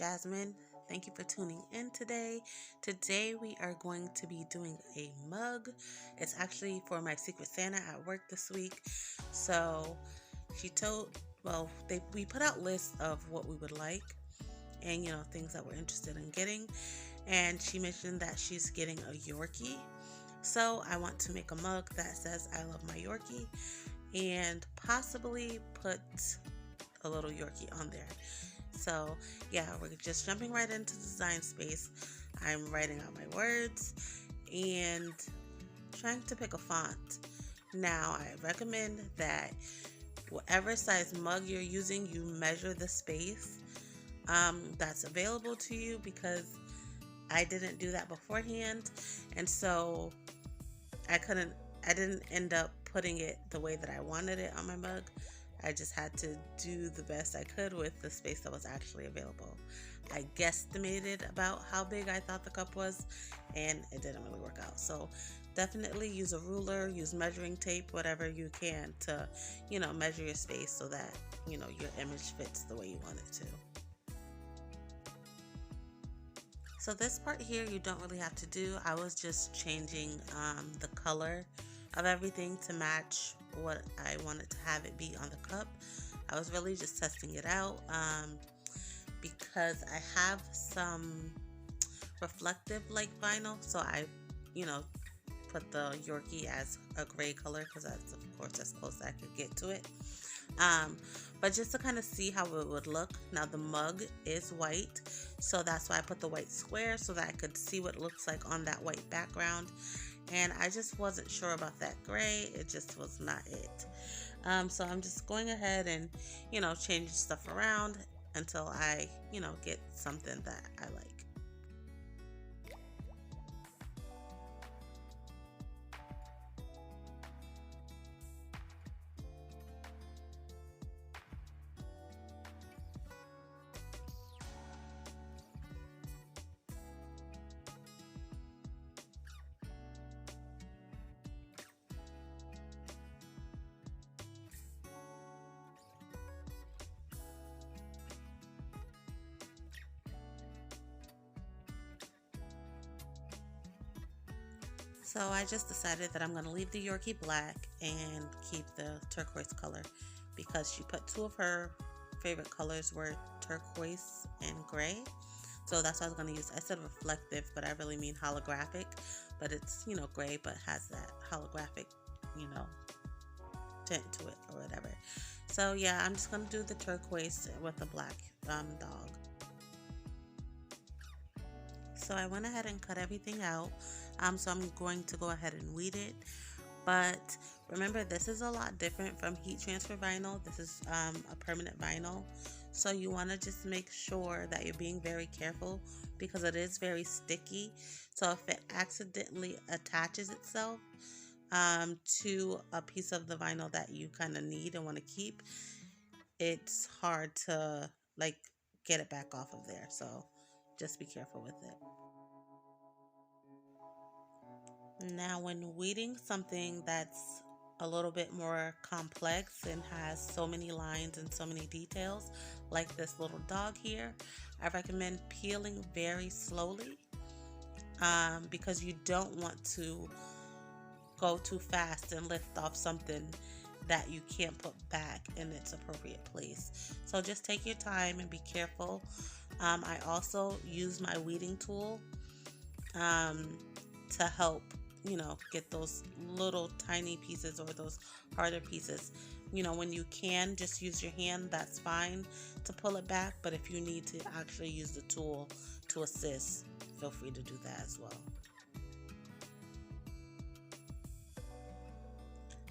Jasmine. Thank you for tuning in today. Today we are going to be doing a mug. It's actually for my Secret Santa at work this week. So she told, we put out lists of what we would like and, things that we're interested in getting. And she mentioned that she's getting a Yorkie. So I want to make a mug that says I love my Yorkie and possibly put a little Yorkie on there. So yeah, we're just jumping right into the design space. I'm writing out my words and trying to pick a font. Now I recommend that whatever size mug you're using, you measure the space that's available to you, because I didn't do that beforehand, and so I didn't end up putting it the way that I wanted it on my mug. I just had to do the best I could with the space that was actually available. I guesstimated about how big I thought the cup was, and it didn't really work out. So definitely use a ruler, use measuring tape, whatever you can to, measure your space so that, your image fits the way you want it to. So this part here, you don't really have to do. I was just changing the color of everything to match what I wanted to have it be on the cup. I was really just testing it out because I have some reflective like vinyl. So I, put the Yorkie as a gray color because that's, of course, as close as I could get to it. But just to kind of see how it would look. Now the mug is white, so that's why I put the white square so that I could see what it looks like on that white background. And I just wasn't sure about that gray. It just was not it. So I'm just going ahead and, changing stuff around until I, get something that I like. So I just decided that I'm going to leave the Yorkie black and keep the turquoise color, because she put two of her favorite colors were turquoise and gray. So that's what I was going to use. I said reflective, but I really mean holographic. But it's, gray, but has that holographic, tint to it or whatever. So yeah, I'm just going to do the turquoise with the black dog. So I went ahead and cut everything out. So I'm going to go ahead and weed it. But remember, this is a lot different from heat transfer vinyl. This is a permanent vinyl. So you want to just make sure that you're being very careful, because it is very sticky. So if it accidentally attaches itself to a piece of the vinyl that you kind of need and want to keep, it's hard to get it back off of there. So just be careful with it. Now, when weeding something that's a little bit more complex and has so many lines and so many details, like this little dog here, I recommend peeling very slowly because you don't want to go too fast and lift off something that you can't put back in its appropriate place. So just take your time and be careful. I also use my weeding tool to help get those little tiny pieces or those harder pieces. When you can just use your hand, that's fine to pull it back, but if you need to actually use the tool to assist, feel free to do that as well.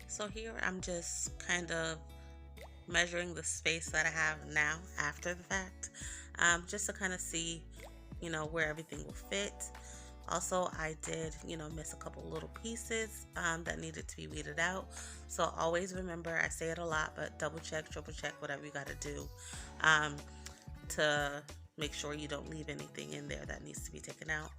So here I'm just kind of measuring the space that I have now after the fact, just to kind of see where everything will fit. Also, I did, miss a couple little pieces that needed to be weeded out. So always remember, I say it a lot, but double check, triple check, whatever you got to do to make sure you don't leave anything in there that needs to be taken out.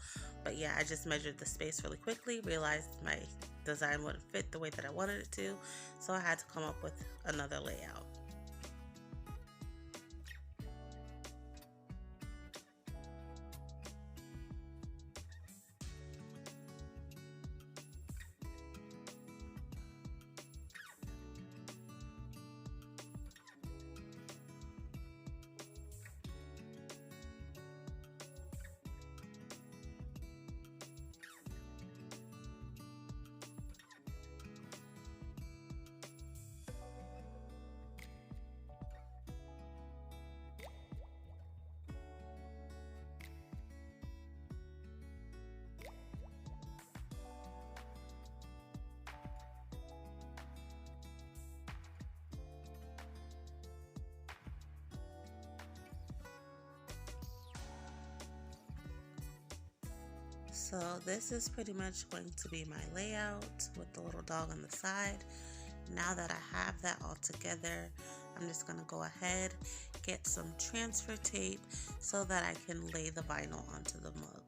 But yeah, I just measured the space really quickly, realized my design wouldn't fit the way that I wanted it to. So I had to come up with another layout. So this is pretty much going to be my layout with the little dog on the side. Now that I have that all together, I'm just going to go ahead, get some transfer tape so that I can lay the vinyl onto the mug.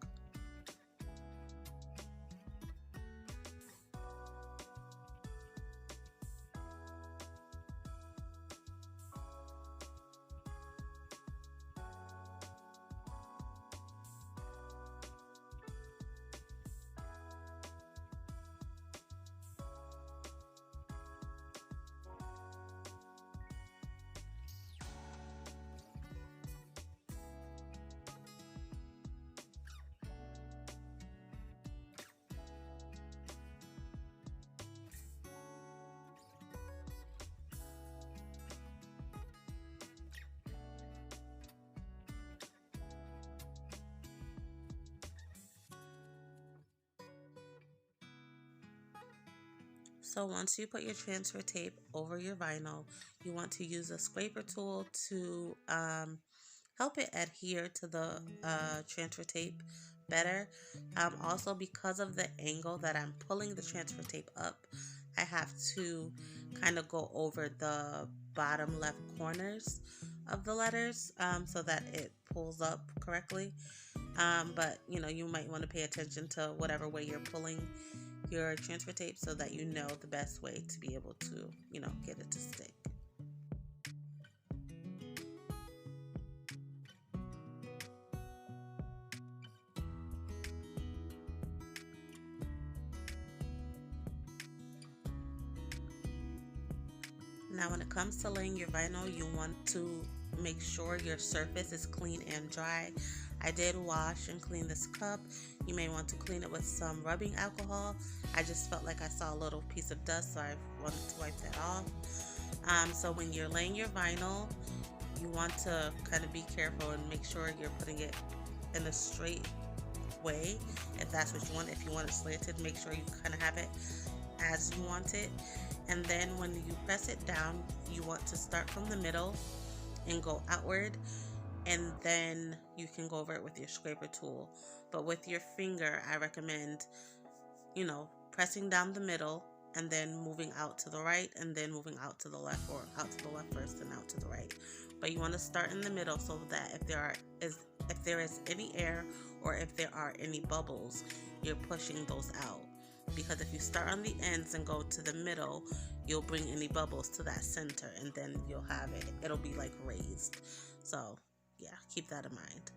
So once you put your transfer tape over your vinyl, you want to use a scraper tool to help it adhere to the transfer tape better. Also, because of the angle that I'm pulling the transfer tape up, I have to kind of go over the bottom left corners of the letters so that it pulls up correctly. But you might want to pay attention to whatever way you're pulling your transfer tape so that you know the best way to be able to get it to stick. Now when it comes to laying your vinyl, you want to make sure your surface is clean and dry. I did wash and clean this cup. You may want to clean it with some rubbing alcohol. I just felt like I saw a little piece of dust, so I wanted to wipe that off. So when you're laying your vinyl, you want to kind of be careful and make sure you're putting it in a straight way, if that's what you want. If you want it slanted, make sure you kind of have it as you want it. And then when you press it down, you want to start from the middle and go outward, and then you can go over it with your scraper tool. But with your finger, I recommend pressing down the middle and then moving out to the right and then moving out to the left, or out to the left first and out to the right. But you want to start in the middle so that if there is any air or if there are any bubbles, you're pushing those out. Because if you start on the ends and go to the middle, you'll bring any bubbles to that center, and then it'll be like raised. So yeah, keep that in mind.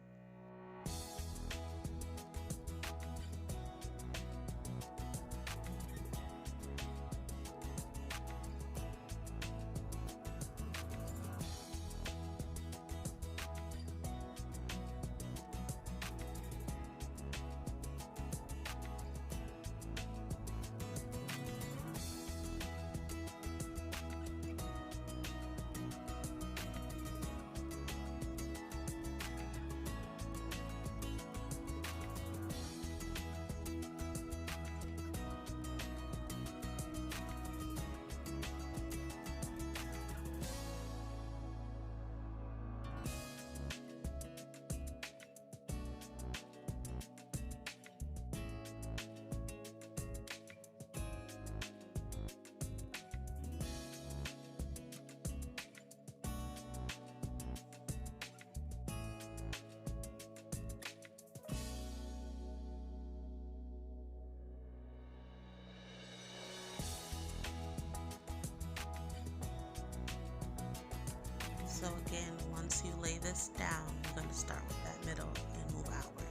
So again, once you lay this down, you're going to start with that middle and move outward.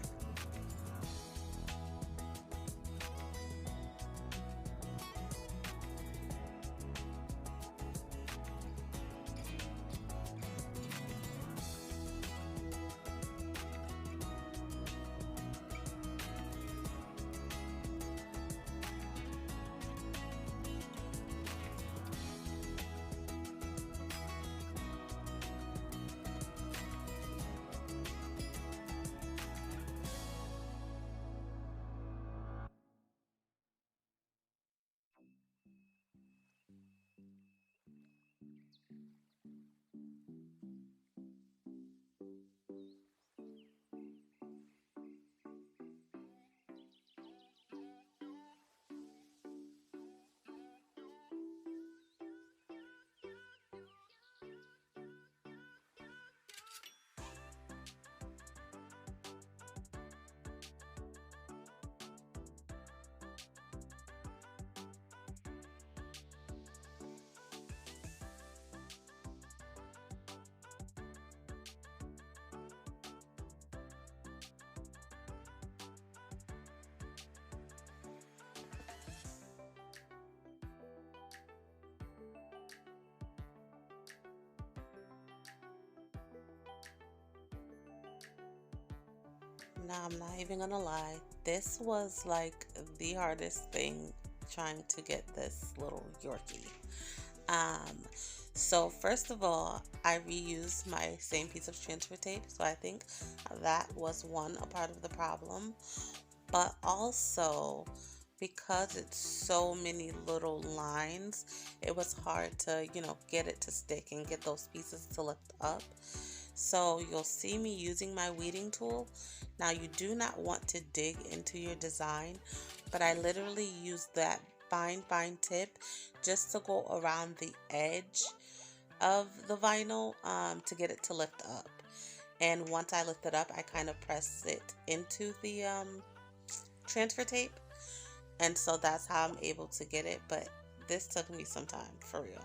Now, I'm not even gonna lie, this was like the hardest thing trying to get this little Yorkie. Um, so first of all, I reused my same piece of transfer tape, so I think that was a part of the problem. But also, because it's so many little lines, it was hard to, get it to stick and get those pieces to lift up. So you'll see me using my weeding tool. Now you do not want to dig into your design, but I literally use that fine tip just to go around the edge of the vinyl to get it to lift up. And once I lift it up, I kind of press it into the transfer tape. And so that's how I'm able to get it. But this took me some time, for real.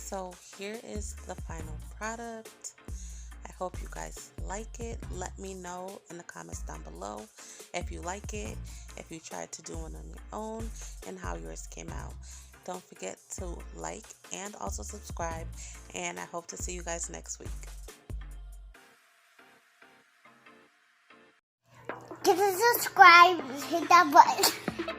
So here is the final product. I hope you guys like it. Let me know in the comments down below if you like it, if you tried to do one on your own, and how yours came out. Don't forget to like and also subscribe, and I hope to see you guys next week. Give us a subscribe, hit that button.